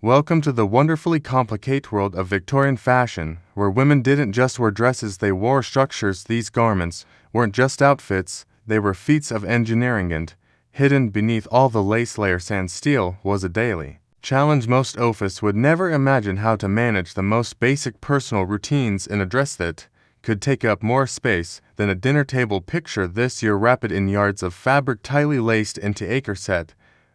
Welcome to the wonderfully complicated world of Victorian fashion, where women didn't just wear dresses, they wore structures. These garments weren't just outfits, they were feats of engineering, and hidden beneath all the lace layers and steel was a daily challenge. Most of us would never imagine how to manage the most basic personal routines in a dress that could take up more space than a dinner table. Picture this: you're wrapped in yards of fabric tightly laced into a corset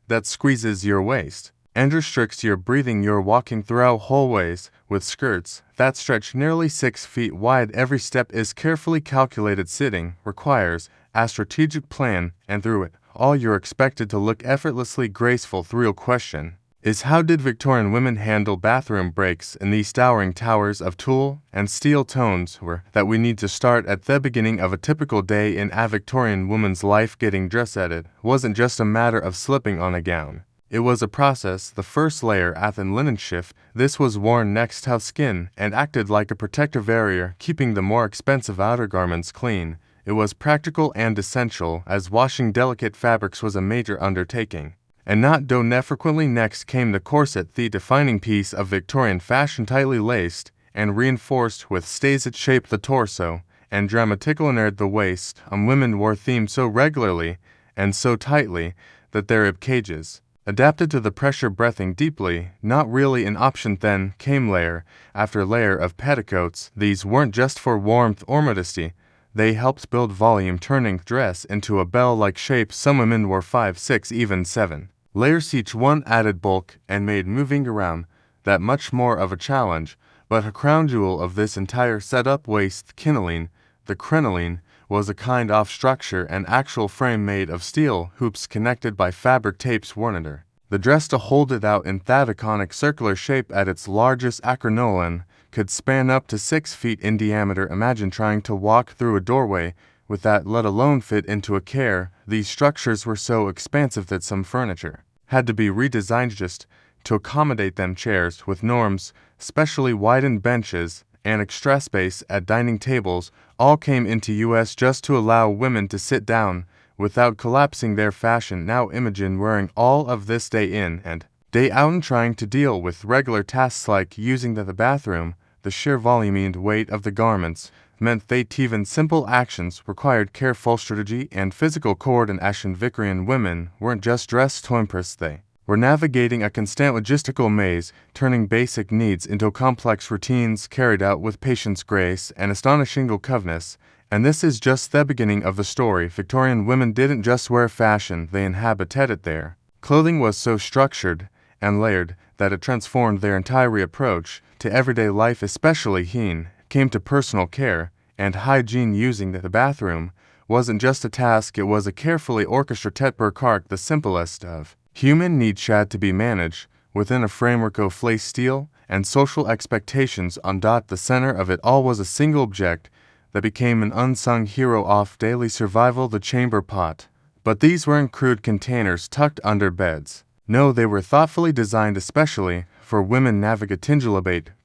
that squeezes your waist and restricts your breathing. You're walking throughout hallways with skirts that stretch nearly 6 feet wide. Every step is carefully calculated. Sitting requires a strategic plan, and through it all you're expected to look effortlessly graceful. The real question is, how did Victorian women handle bathroom breaks in these towering towers of tulle and steel tones? That we need to start at the beginning of a typical day in a Victorian woman's life. Getting dressed wasn't just a matter of slipping on a gown. It was a process. The first layer, a thin linen shift, this was worn next to skin and acted like a protective barrier, keeping the more expensive outer garments clean. It was practical and essential, as washing delicate fabrics was a major undertaking. And not done frequently. Next came the corset, the defining piece of Victorian fashion. Tightly laced and reinforced with stays, it shaped the torso and dramatically narrowed the waist. Women wore themed so regularly and so tightly that their rib cages adapted to the pressure. Breathing deeply, not really an option. Then came layer after layer of petticoats. These weren't just for warmth or modesty, they helped build volume, turning dress into a bell-like shape. Some women wore 5, 6, even 7 layers. Each one added bulk and made moving around that much more of a challenge. But a crown jewel of this entire setup, waist crinoline. The crinoline was a kind of structure, an actual frame made of steel hoops connected by fabric tapes worn under the dress to hold it out in that iconic circular shape. At its largest, a crinoline could span up to 6 feet in diameter. Imagine trying to walk through a doorway with that, let alone fit into a chair. These structures were so expansive that some furniture had to be redesigned just to accommodate them. Chairs with norms, specially widened benches, and extra space at dining tables all came into use just to allow women to sit down without collapsing. Their fashion. Now imagine wearing all of this day in and day out and trying to deal with regular tasks like using the bathroom. The sheer volume and weight of the garments meant that even simple actions required careful strategy and physical coordination. Victorian women weren't just dressed to impress, they were navigating a constant logistical maze, turning basic needs into complex routines carried out with patience, grace, and astonishing cleverness. And this is just the beginning of the story. Victorian women didn't just wear fashion, they inhabited it. Their clothing was so structured and layered that it transformed their entire approach to everyday life. Especially hygiene came to personal care and hygiene. Using the bathroom wasn't just a task, it was a carefully orchestrated arc. The simplest of human needs had to be managed within a framework of lace, steel, and social expectations. On the center of it all was a single object that became an unsung hero of daily survival: the chamber pot. But these weren't crude containers tucked under beds. No, they were thoughtfully designed especially for women navigating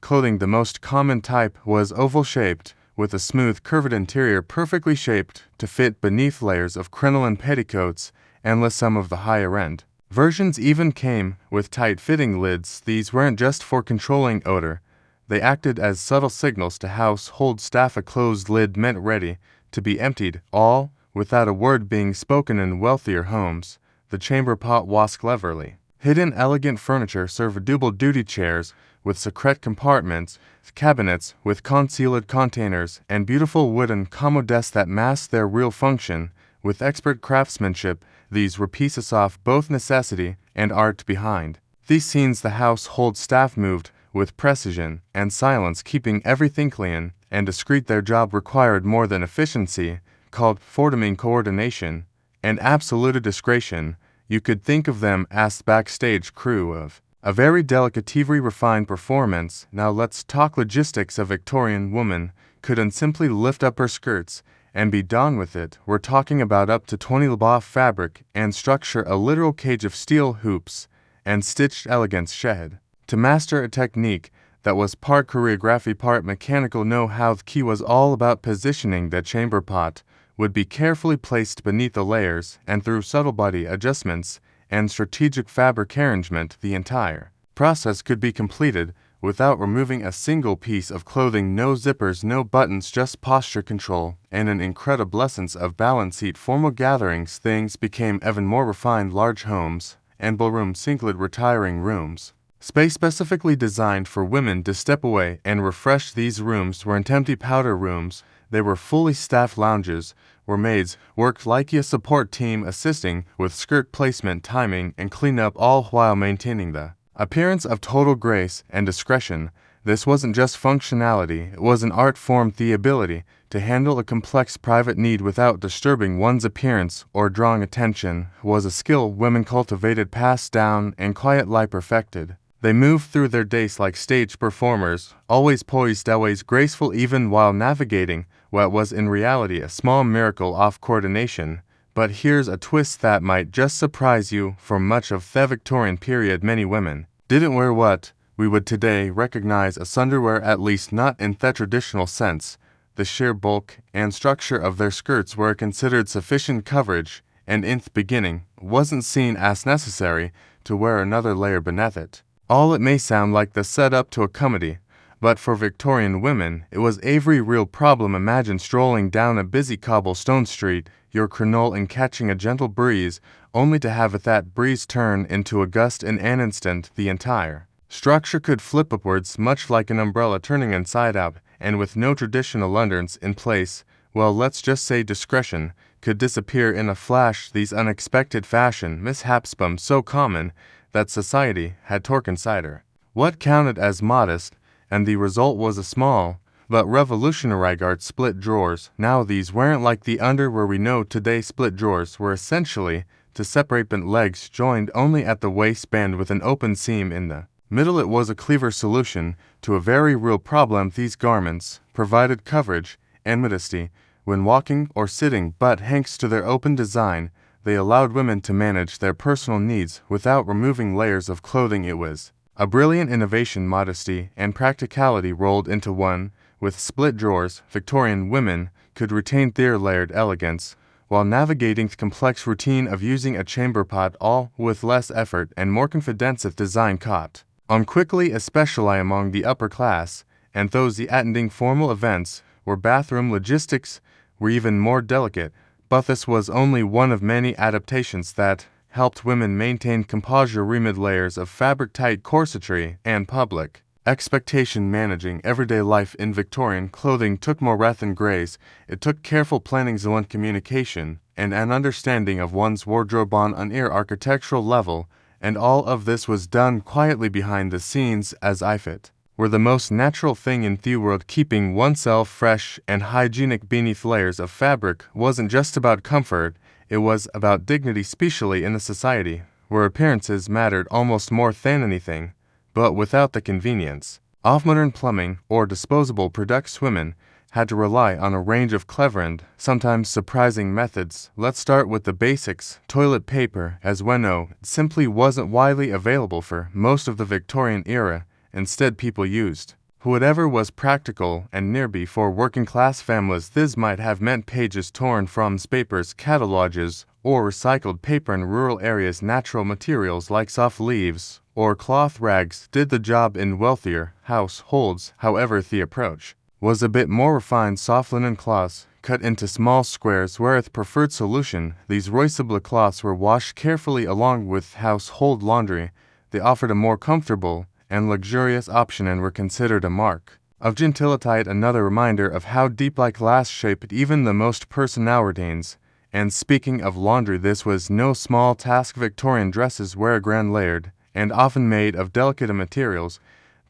clothing. The most common type was oval-shaped, with a smooth, curved interior perfectly shaped to fit beneath layers of crinoline petticoats. And some of the higher-end versions even came with tight-fitting lids. These weren't just for controlling odor. They acted as subtle signals to household staff. A closed lid meant ready to be emptied, all without a word being spoken. In wealthier homes, the chamber pot was cleverly hidden. Elegant furniture served double-duty chairs with secret compartments, cabinets with concealed containers, and beautiful wooden commodes that masked their real function with expert craftsmanship. These were pieces of both necessity and art. Behind these scenes, the household staff moved with precision and silence, keeping everything clean and discreet. Their job required more than efficiency, called for coordination and absolute discretion. You could think of them as the backstage crew of a very delicate, refined performance. Now let's talk logistics. A Victorian woman couldn't simply lift up her skirts and be done with it. We're talking about up to 20 lb fabric and structure, a literal cage of steel hoops and stitched elegance. Shed to master a technique that was part choreography, part mechanical know-how. The key was all about positioning. The chamber pot would be carefully placed beneath the layers, and through subtle body adjustments and strategic fabric arrangement, the entire process could be completed without removing a single piece of clothing, no zippers, no buttons, just posture control, and an incredible essence of balance. At formal gatherings, things became even more refined. Large homes and ballrooms included retiring rooms, space specifically designed for women to step away and refresh. These rooms weren't empty powder rooms, they were fully staffed lounges where maids worked like a support team, assisting with skirt placement, timing, and cleanup, all while maintaining the appearance of total grace and discretion. This wasn't just functionality, it was an art form. The ability to handle a complex private need without disturbing one's appearance or drawing attention was a skill women cultivated, passed down, and quietly perfected. They moved through their days like stage performers, always poised, always graceful, even while navigating what was in reality a small miracle of coordination. But here's a twist that might just surprise you. For much of the Victorian period, many women didn't wear what we would today recognize as underwear, at least not in the traditional sense. The sheer bulk and structure of their skirts were considered sufficient coverage, and in the beginning wasn't seen as necessary to wear another layer beneath it. All it may sound like the setup to a comedy, but for Victorian women, it was a very real problem. Imagine strolling down a busy cobblestone street, your crinoline catching a gentle breeze, only to have that breeze turn into a gust in an instant. The entire structure could flip upwards, much like an umbrella turning inside out, and with no traditional underns in place, well, let's just say discretion could disappear in a flash. These unexpected fashion mishaps became so common that society had to consider what counted as modest, and the result was a small but revolutionary guard split drawers. Now these weren't like the underwear we know today. Split drawers were essentially to separate bent legs joined only at the waistband with an open seam in the middle. It was a clever solution to a very real problem. These garments provided coverage and modesty when walking or sitting, but thanks to their open design, they allowed women to manage their personal needs without removing layers of clothing. It was a brilliant innovation. Modesty and practicality rolled into one. With split drawers, Victorian women could retain their layered elegance while navigating the complex routine of using a chamber pot, all with less effort and more confidence. If design caught on quickly, especially among the upper class and those attending formal events where bathroom logistics were even more delicate. But this was only one of many adaptations that helped women maintain composure. Remade layers of fabric, tight corsetry, and public expectation. Managing everyday life in Victorian clothing took more wrath and grace. It took careful planning, zealous communication, and an understanding of one's wardrobe on an architectural level, and all of this was done quietly behind the scenes as if it were the most natural thing in the world. Keeping oneself fresh and hygienic beneath layers of fabric wasn't just about comfort, it was about dignity, especially in a society where appearances mattered almost more than anything. But without the convenience of modern plumbing or disposable products, women had to rely on a range of clever and sometimes surprising methods. Let's start with the basics. Toilet paper, as we know, simply wasn't widely available for most of the Victorian era. Instead, people used whatever was practical and nearby for working-class families. This might have meant pages torn from papers, catalogues, or recycled paper. In rural areas, natural materials like soft leaves or cloth rags did the job. In wealthier households, however, the approach was a bit more refined. Soft linen cloths cut into small squares were the preferred solution. These reusable cloths were washed carefully along with household laundry. They offered a more comfortable and luxurious option and were considered a mark of gentility. Another reminder of how deeply class shaped even the most personal routines. And speaking of laundry, this was no small task. Victorian dresses were grand layered and often made of delicate materials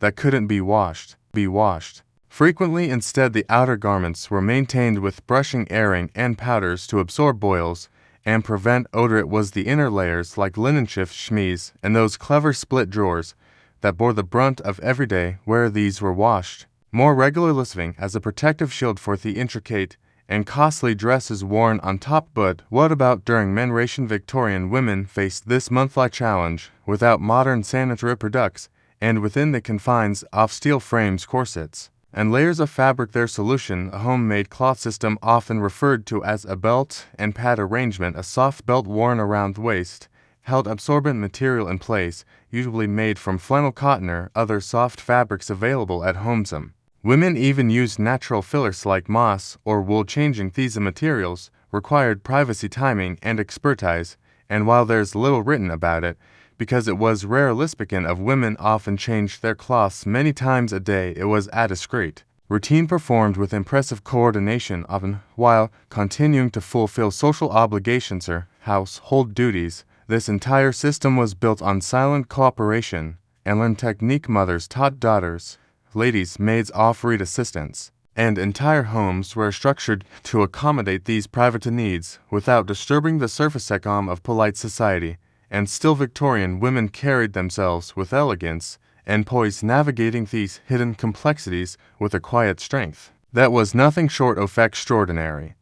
that couldn't be washed. Frequently, instead, the outer garments were maintained with brushing, airing, and powders to absorb oils and prevent odor. It was the inner layers like linen shift, chemise, and those clever split drawers that bore the brunt of everyday wear. These were washed more regularly, serving as a protective shield for the intricate and costly dresses worn on top. But what about during menstruation? Victorian women faced this monthly challenge without modern sanitary products and within the confines of steel frames, corsets, and layers of fabric. Their solution, a homemade cloth system often referred to as a belt and pad arrangement, a soft belt worn around the waist held absorbent material in place, usually made from flannel, cotton, or other soft fabrics available at home. Some women even used natural fillers like moss or wool. Changing these materials required privacy, timing, and expertise, and while there's little written about it, because it was realistic and of women often changed their cloths many times a day, it was a discreet routine performed with impressive coordination, often while continuing to fulfill social obligations or household duties. This entire system was built on silent cooperation and learned technique. Mothers taught daughters, ladies' maids offered assistance, and entire homes were structured to accommodate these private needs without disturbing the surface ecom of polite society. And still, Victorian women carried themselves with elegance and poise, navigating these hidden complexities with a quiet strength that was nothing short of extraordinary.